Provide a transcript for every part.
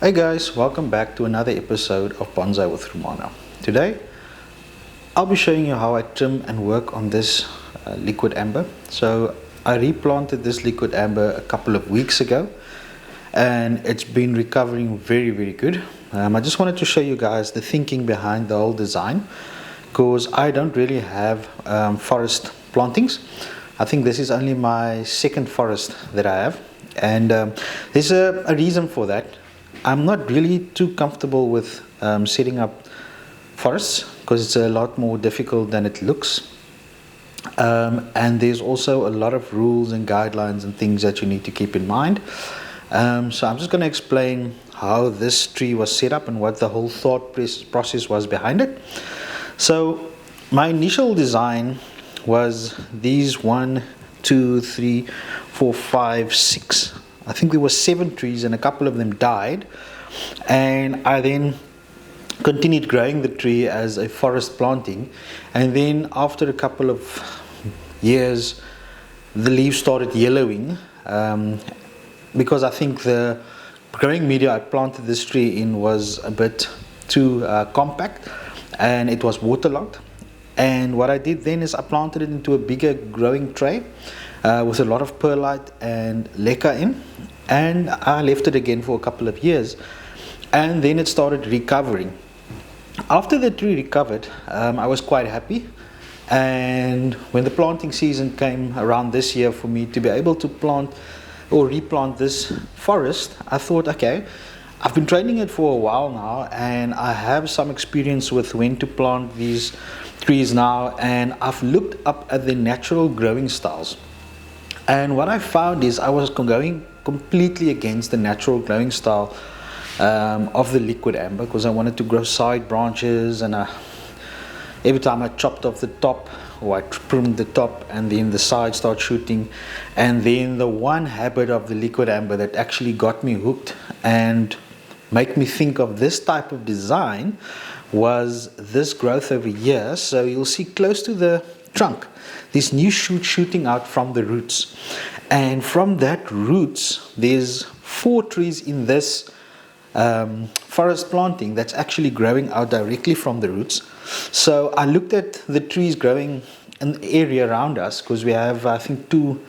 Hey guys, welcome back to another episode of Bonsai with Romano. Today, I'll be showing you how I trim and work on this liquid amber. So I replanted this liquid amber a couple of weeks ago and it's been recovering very good. I just wanted to show you guys the thinking behind the whole design, because I don't really have forest plantings. I think this is only my second forest that I have, and there's a reason for that. I'm not really too comfortable with setting up forests because it's a lot more difficult than it looks, and there's also a lot of rules and guidelines and things that you need to keep in mind. So I'm just going to explain how this tree was set up and what the whole thought process was behind it. So my initial design was these 1, 2, 3, 4, 5, 6. I think there were 7 trees and a couple of them died, and I then continued growing the tree as a forest planting, and then after a couple of years the leaves started yellowing because I think the growing media I planted this tree in was a bit too compact and it was waterlogged. And what I did then is I planted it into a bigger growing tray with a lot of perlite and leca in, and I left it again for a couple of years, and then it started recovering. After the tree recovered, I was quite happy, and when the planting season came around this year for me to be able to plant or replant this forest, I thought, okay, I've been training it for a while now and I have some experience with when to plant these trees now, and I've looked up at the natural growing styles, and what I found is I was going completely against the natural growing style of the liquid amber, because I wanted to grow side branches, and every time I chopped off the top or I pruned the top and then the side start shooting. And then the one habit of the liquid amber that actually got me hooked and made me think of this type of design was this growth over here. So you'll see close to the trunk these new shoots shooting out from the roots, and from that roots there's 4 trees in this forest planting that's actually growing out directly from the roots. So I looked at the trees growing in the area around us, because we have I think 2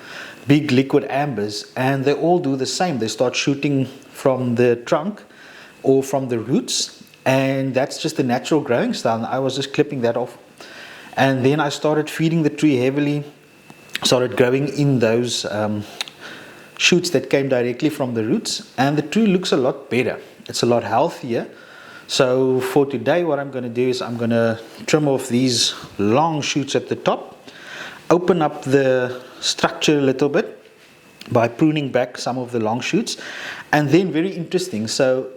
big liquid ambers, and they all do the same. They start shooting from the trunk or from the roots, and that's just the natural growing style. And I was just clipping that off, and then I started feeding the tree heavily, started growing in those shoots that came directly from the roots, and the tree looks a lot better. It's a lot healthier. So for today, what I'm going to do is I'm going to trim off these long shoots at the top, open up the structure a little bit by pruning back some of the long shoots, and then very interesting, so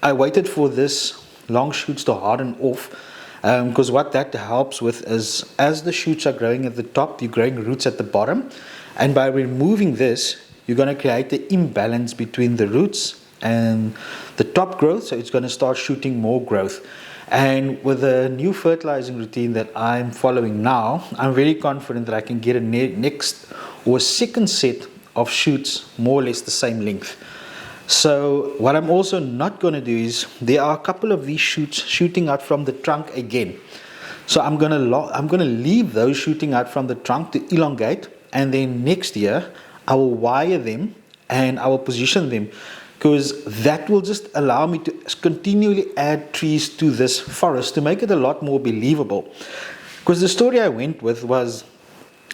I waited for this long shoots to harden off, because what that helps with is, as the shoots are growing at the top, you're growing roots at the bottom, and by removing this you're going to create the imbalance between the roots and the top growth, so it's going to start shooting more growth. And with the new fertilizing routine that I'm following now, I'm very confident that I can get a next or second set of shoots more or less the same length. So what I'm also not going to do is, there are a couple of these shoots shooting out from the trunk again, so I'm going to leave those shooting out from the trunk to elongate, and then next year I will wire them and I will position them, because that will just allow me to continually add trees to this forest to make it a lot more believable. Because the story I went with was,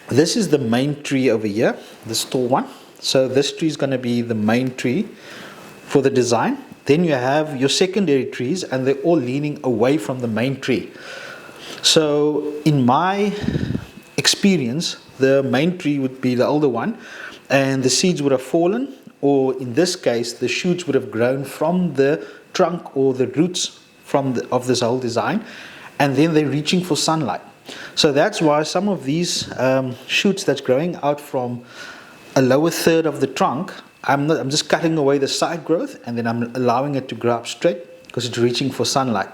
this is the main tree over here, this tall one. So this tree is going to be the main tree for the design. Then you have your secondary trees, and they're all leaning away from the main tree. So in my experience, the main tree would be the older one, and the seeds would have fallen, or in this case the shoots would have grown from the trunk or the roots of this whole design, and then they're reaching for sunlight. So that's why some of these shoots that's growing out from a lower third of the trunk, I'm just cutting away the side growth, and then I'm allowing it to grow up straight, because it's reaching for sunlight.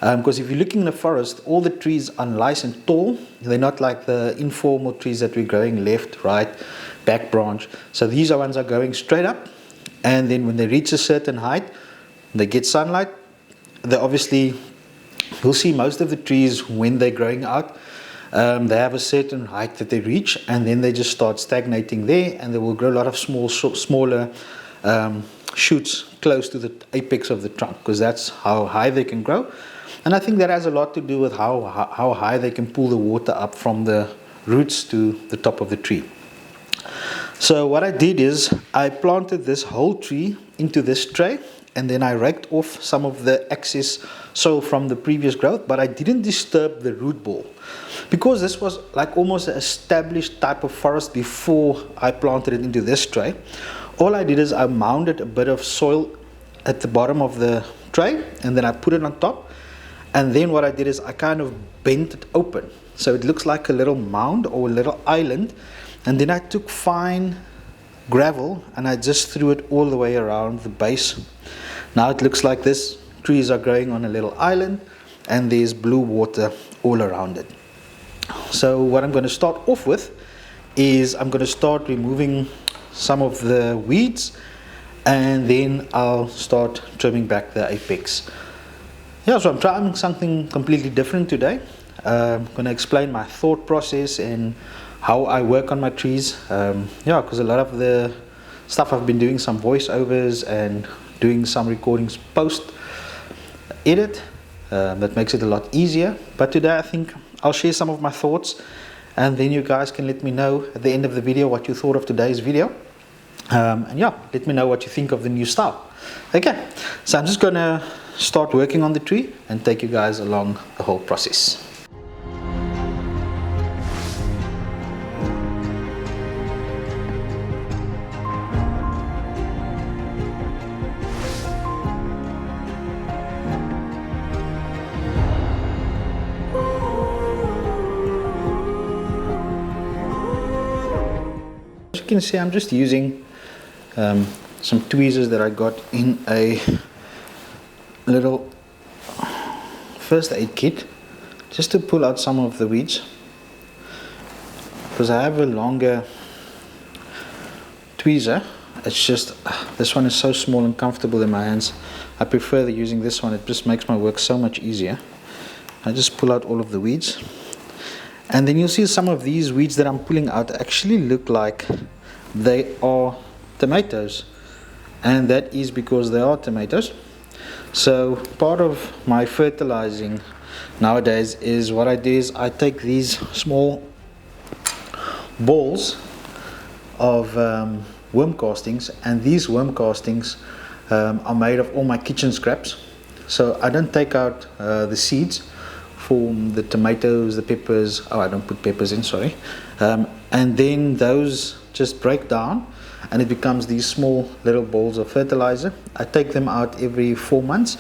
Because if you're looking in the forest, all the trees are nice and tall. They're not like the informal trees that we're growing left, right, back branch. So these ones are going straight up, and then when they reach a certain height, they get sunlight. They obviously, you'll see most of the trees when they're growing out, they have a certain height that they reach, and then they just start stagnating there, and they will grow a lot of smaller shoots close to the apex of the trunk, because that's how high they can grow. And I think that has a lot to do with how high they can pull the water up from the roots to the top of the tree. So what I did is I planted this whole tree into this tray, and then I raked off some of the excess soil from the previous growth, but I didn't disturb the root ball, because this was like almost an established type of forest before I planted it into this tray. All I did is I mounded a bit of soil at the bottom of the tray, and then I put it on top, and then what I did is I kind of bent it open so it looks like a little mound or a little island, and then I took fine gravel and I just threw it all the way around the base. Now it looks like this. Trees are growing on a little island, and there's blue water all around it. So what I'm going to start off with is I'm going to start removing some of the weeds, and then I'll start trimming back the apex. Yeah, so I'm trying something completely different today. I'm going to explain my thought process and how I work on my trees. Yeah, because a lot of the stuff I've been doing some voiceovers and doing some recordings post edit, that makes it a lot easier. But today I think I'll share some of my thoughts, and then you guys can let me know at the end of the video what you thought of today's video. And yeah, let me know what you think of the new style. Okay, so I'm just gonna start working on the tree and take you guys along the whole process. As you can see, I'm just using some tweezers that I got in a little first aid kit, just to pull out some of the weeds, because I have a longer tweezer. It's just this one is so small and comfortable in my hands. I prefer using this one. It just makes my work so much easier. I just pull out all of the weeds, and then you'll see some of these weeds that I'm pulling out actually look like they are tomatoes, and that is because they are tomatoes. So part of my fertilizing nowadays is what I do is I take these small balls of worm castings, and these worm castings are made of all my kitchen scraps. So I don't take out the seeds for the tomatoes, the peppers. Oh, I don't put peppers in, sorry. And then those just break down, and it becomes these small little balls of fertilizer. I take them out every 4 months,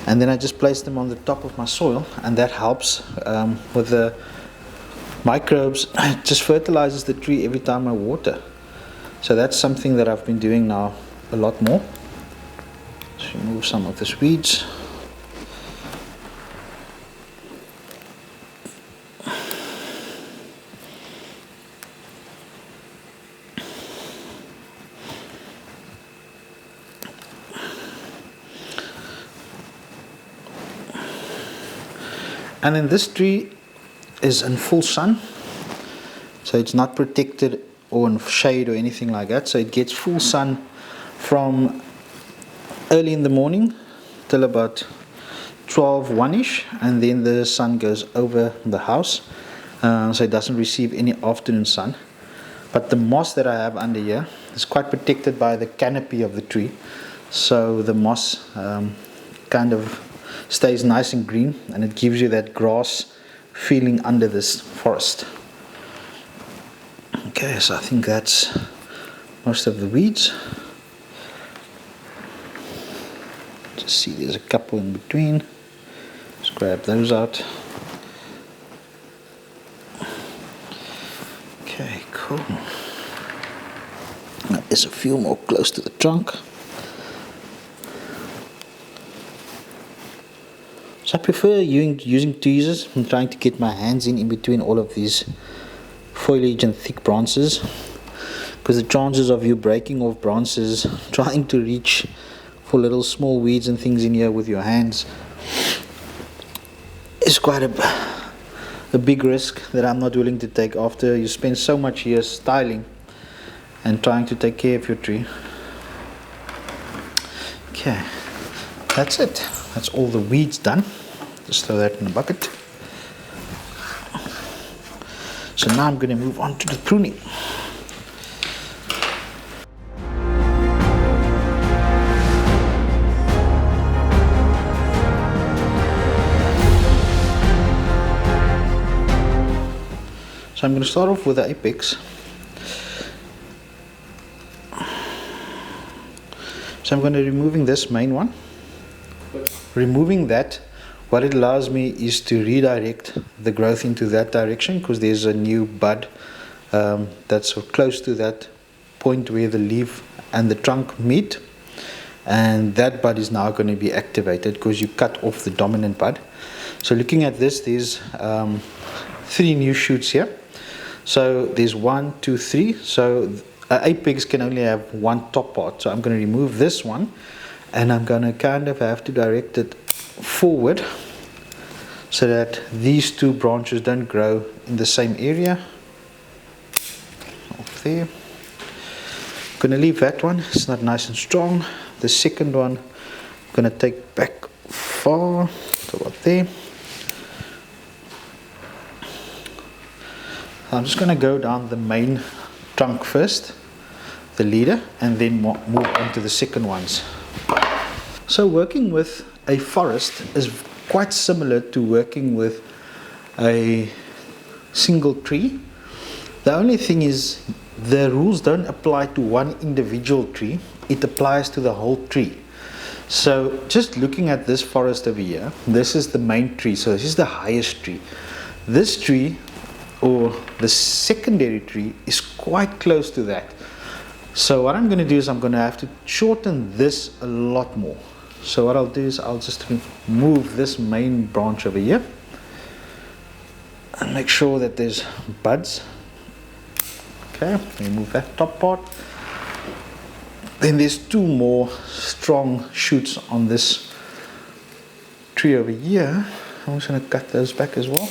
and then I just place them on the top of my soil, and that helps with the microbes. It just fertilizes the tree every time I water. So that's something that I've been doing now a lot more. Let's remove some of the weeds. And then this tree is in full sun, so it's not protected or in shade or anything like that. So it gets full sun from early in the morning till about 12:01ish, and then the sun goes over the house, so it doesn't receive any afternoon sun. But the moss that I have under here is quite protected by the canopy of the tree, so the moss kind of stays nice and green, and it gives you that grass feeling under this forest. Okay, so I think that's most of the weeds. Just see there's a couple in between. Just grab those out. Okay, cool. Now there's a few more close to the trunk. So I prefer using tweezers and trying to get my hands in between all of these foliage and thick branches, because the chances of you breaking off branches trying to reach for little small weeds and things in here with your hands is quite a big risk that I'm not willing to take after you spend so much years styling and trying to take care of your tree. Okay, that's it. That's all the weeds done. Just throw that in the bucket. So now I'm going to move on to the pruning. So I'm going to start off with the apex. So I'm going to be removing this main one. Removing that, what it allows me is to redirect the growth into that direction, because there's a new bud that's so close to that point where the leaf and the trunk meet, and that bud is now going to be activated because you cut off the dominant bud. So looking at this, there's 3 new shoots here. So there's 1, 2, 3. So apex can only have one top part. So I'm going to remove this one, and I'm going to kind of have to direct it forward so that these 2 branches don't grow in the same area. Off there. I'm going to leave that one. It's not nice and strong. The second one I'm going to take back far, so about there. I'm just going to go down the main trunk first, the leader, and then move on to the second ones. So working with a forest is quite similar to working with a single tree. The only thing is the rules don't apply to one individual tree, it applies to the whole tree. So just looking at this forest over here, this is the main tree, so this is the highest tree. This tree, or the secondary tree, is quite close to that. So what I'm going to do is I'm going to have to shorten this a lot more. So what I'll do is I'll just remove this main branch over here and make sure that there's buds. Okay, remove that top part. Then there's 2 more strong shoots on this tree over here. I'm just going to cut those back as well.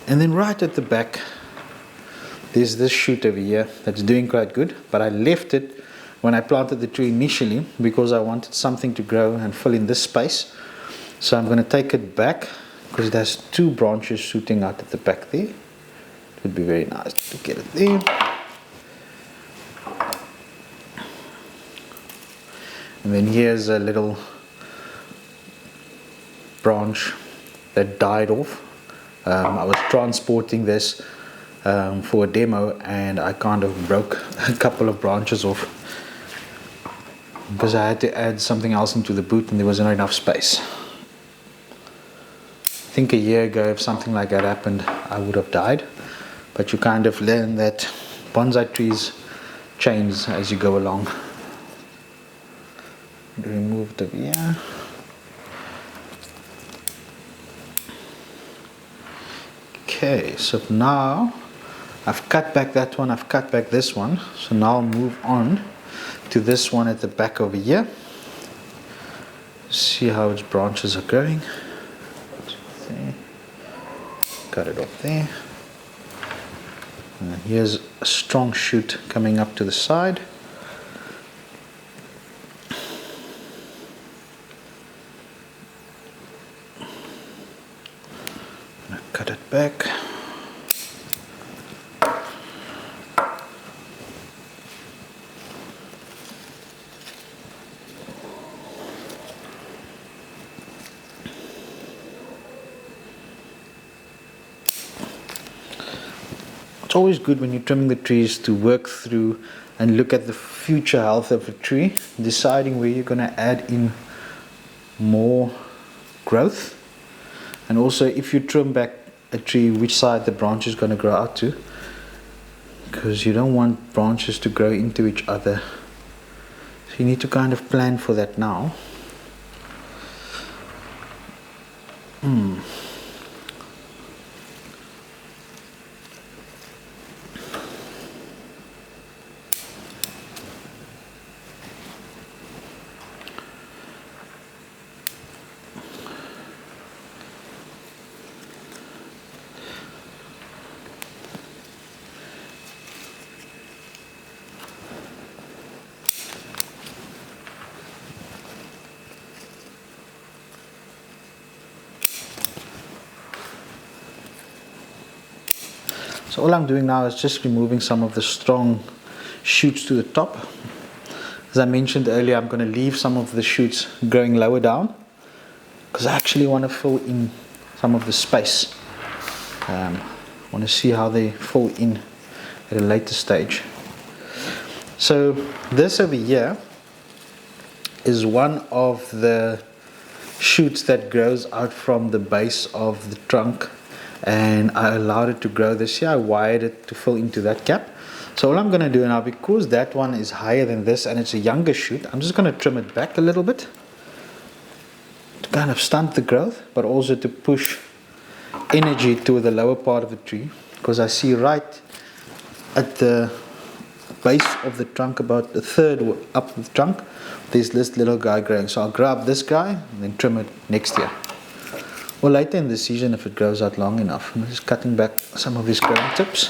And then right at the back, there's this shoot over here that's doing quite good, but I left it when I planted the tree initially because I wanted something to grow and fill in this space. So I'm going to take it back because it has 2 branches shooting out at the back there. It would be very nice to get it there. And then here's a little branch that died off. I was transporting this for a demo, and I kind of broke a couple of branches off because I had to add something else into the boot and there wasn't enough space. I think a year ago, if something like that happened, I would have died. But you kind of learn that bonsai trees change as you go along. Remove the here. Okay, so now I've cut back that one, I've cut back this one. So now I'll move on to this one at the back over here. See how its branches are growing. Cut it off there. And here's a strong shoot coming up to the side. Cut it back. It's always good when you're trimming the trees to work through and look at the future health of a tree, deciding where you're going to add in more growth, and also if you trim back a tree, which side the branch is going to grow out to, because you don't want branches to grow into each other. So you need to kind of plan for that now. So all I'm doing now is just removing some of the strong shoots to the top. As I mentioned earlier, I'm going to leave some of the shoots growing lower down because I actually want to fill in some of the space. I want to see how they fill in at a later stage. So this over here is one of the shoots that grows out from the base of the trunk, and I allowed it to grow this year. I wired it to fill into that gap. So all I'm going to do now, because that one is higher than this and it's a younger shoot, I'm just going to trim it back a little bit to kind of stunt the growth, but also to push energy to the lower part of the tree, because I see right at the base of the trunk, about a third up the trunk, there's this little guy growing. So I'll grab this guy and then trim it next year, or later in the season if it grows out long enough. I'm just cutting back some of these growing tips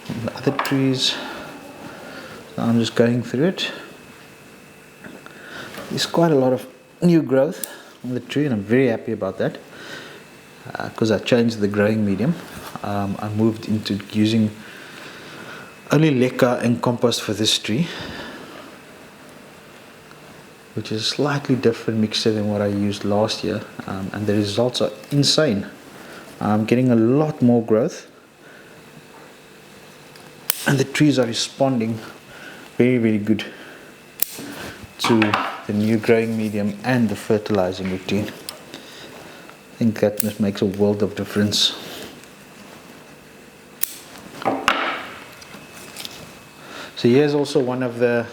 from the other trees. So I'm just going through it. There's quite a lot of new growth on the tree, and I'm very happy about that because I changed the growing medium. I moved into using only leca and compost for this tree, which is a slightly different mixture than what I used last year, and the results are insane. I'm getting a lot more growth, and the trees are responding very, very good to the new growing medium and the fertilizing routine. I think that just makes a world of difference. So here's also one of the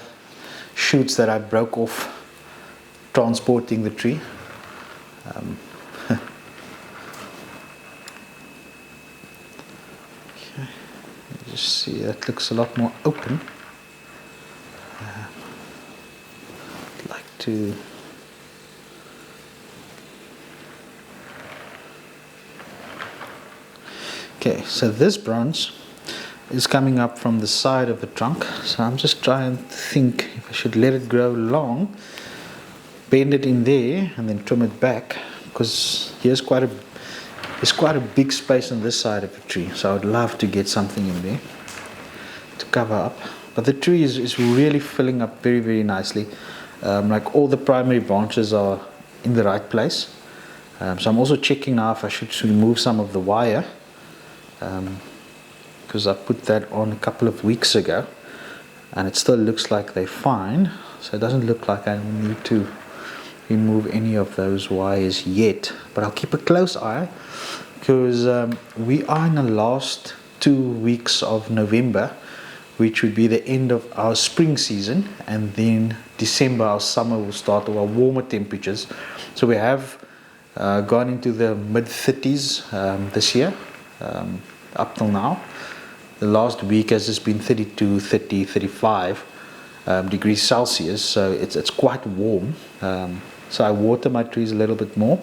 shoots that I broke off transporting the tree. Okay, just see, that looks a lot more open. I'd like to okay, so this branch is coming up from the side of the trunk, so I'm just trying to think if I should let it grow long, bend it in there and then trim it back, because there's quite a big space on this side of the tree, so I would love to get something in there to cover up. But the tree is really filling up very, very nicely. Like all the primary branches are in the right place. So I'm also checking now if I should remove some of the wire, because I put that on a couple of weeks ago and it still looks like they're fine, so it doesn't look like I need to remove any of those wires yet. But I'll keep a close eye, because we are in the last 2 weeks of November, which would be the end of our spring season, and then December our summer will start, or our warmer temperatures. So we have gone into the mid-30s this year, up till now. The last week has just been 32, 30, 35 degrees Celsius, so it's quite warm. So I water my trees a little bit more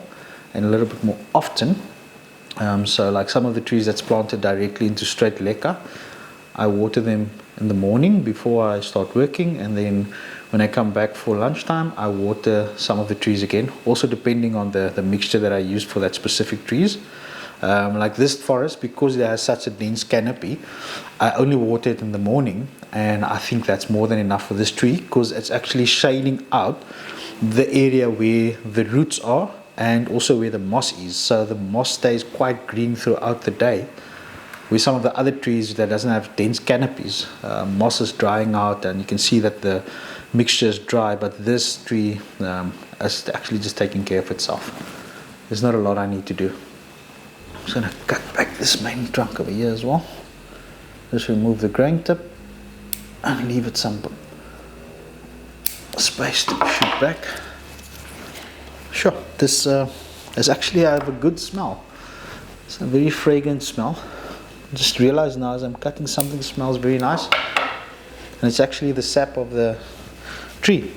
and a little bit more often. So like some of the trees that's planted directly into straight leca, I water them in the morning before I start working, and then when I come back for lunchtime I water some of the trees again, also depending on the mixture that I used for that specific trees. Like this forest, because it has such a dense canopy, I only water it in the morning, and I think that's more than enough for this tree, because it's actually shading out the area where the roots are and also where the moss is, so the moss stays quite green throughout the day. With some of the other trees that doesn't have dense canopies, moss is drying out and you can see that the mixture is dry, but this tree is actually just taking care of itself. There's not a lot I need to do. I'm just going to cut back this main trunk over here as well. Just remove the growing tip and leave it some space to shoot back. Sure, this is actually, I have a good smell. It's a very fragrant smell. I just realized now as I'm cutting something smells very nice, and it's actually the sap of the tree,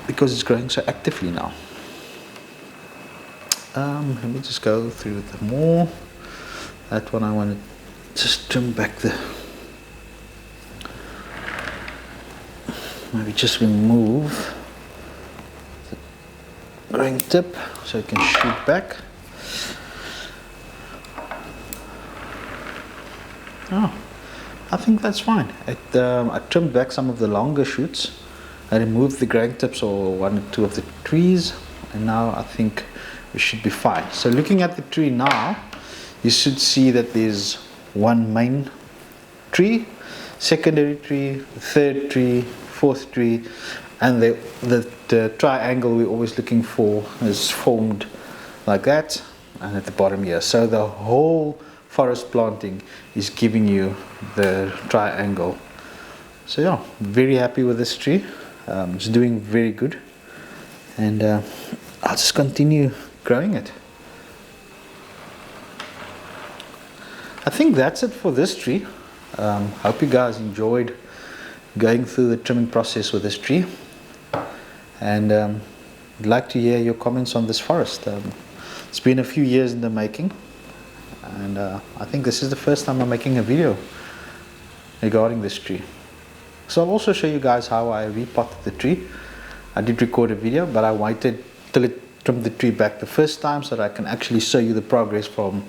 because it's growing so actively now. Let me just go through the more. That one I want to just trim back the, maybe just remove the growing tip so it can shoot back. Oh, I think that's fine. I trimmed back some of the longer shoots. I removed the growing tips or one or two of the trees, and now I think we should be fine. So looking at the tree now, you should see that there's one main tree, secondary tree, third tree, fourth tree, and the triangle we're always looking for is formed like that, and at the bottom here. So the whole forest planting is giving you the triangle. So yeah, very happy with this tree. It's doing very good, and I'll just continue growing it. I think that's it for this tree. Hope you guys enjoyed going through the trimming process with this tree, and I'd like to hear your comments on this forest. It's been a few years in the making, and I think this is the first time I'm making a video regarding this tree. So I'll also show you guys how I repotted the tree. I did record a video, but I waited till it trimmed the tree back the first time so that I can actually show you the progress from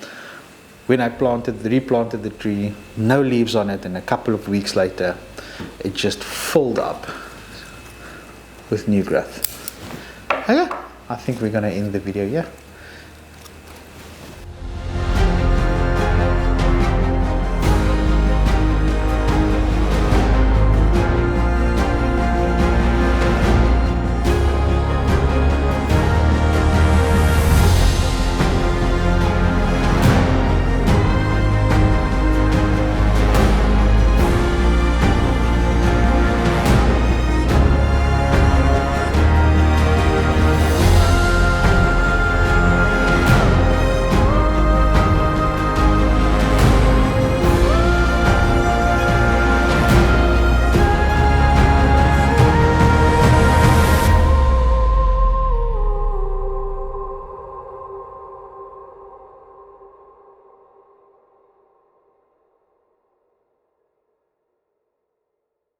when I replanted the tree, no leaves on it, and a couple of weeks later it just filled up with new growth. Okay, I think we're going to end the video here.